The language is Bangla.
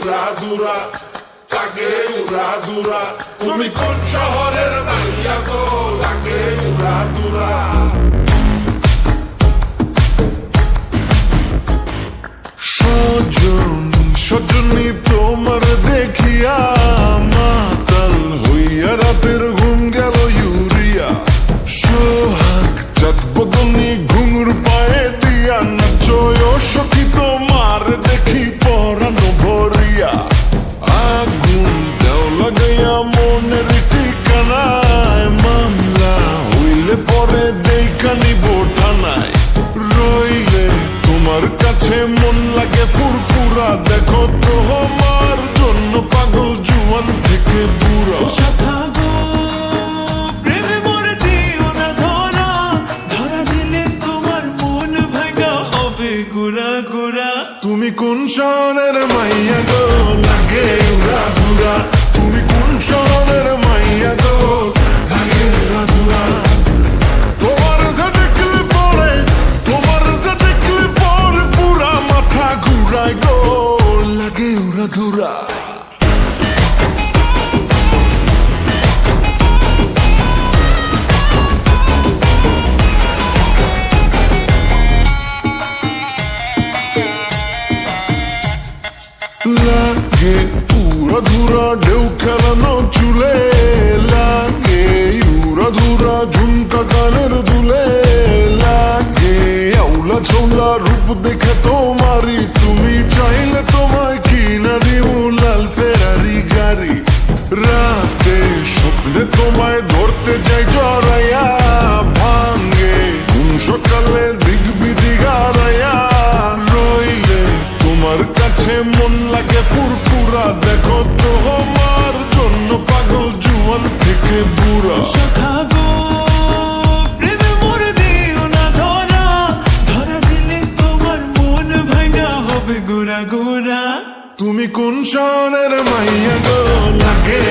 উড়া দুরা লাগে উড়া দুরা তুমি কোন শহরের মাইয়া গো লাগে উড়া দুরা সজনী তোমার দেখিয়া মাতাল হইয়া রাতের ঘুম গেল ইউরিয়া সোহাগ চাঁদ বদনী ঘুঙুর পায়ে দিয়া নাচয় সখী তোমার দেখি পরানো ভরিয়া আগুন দেও লাগাইয়া মনের ঠিকানায় মামলা হইলে পরে দেখা নিব থানায় রইলে তোমার কাছে মন লাগে ফুরফুরা দেখো তোমার জন্য পাগল জুয়ান থেকে বুড়া প্রেমে মরে দিও না ধরা ধরা দিলে তোমার মন ভাঙা হবে গুড়া গুড়া তুমি কোন শহরের মাইয়া গো লাগে উড়া ধুরা তুমি কোন শহরের মাইয়া গো লাগে উড়া ধুরা তোমার যে দেখলে পরে তোমার যে দেখলে পরে পুরা মাথা ঘুরায় গো লাগে উড়া ধুরা লাগে উড়া ধুরা ঢেউ খেলানো চুলে লাগে উড়া ধুরা ঝুমকা গানের দুলে লাগে আউলা ঝোলা রূপ দেখে তোমারি তুমি চাইলে তোমায় কিনা দিও লাল ফেরারি গাড়ি রাতে স্বপ্নে তোমায় ধরতে যাই জড়াইয়া ভাঙ্গে ঘুম সকালে দিক বিধি গাড়াইয়া রইলে তোমার কাছে মন লাগে ফুরফুরা দেখো তোমার জন্য পাগল জুয়ান থেকে বুড়া প্রেমে মরে দিও না ধরা ধরা দিলে তোমার মন ভাঙা হবে গুড়া গুড়া তুমি কোন শহরের মাইয়া গো লাগে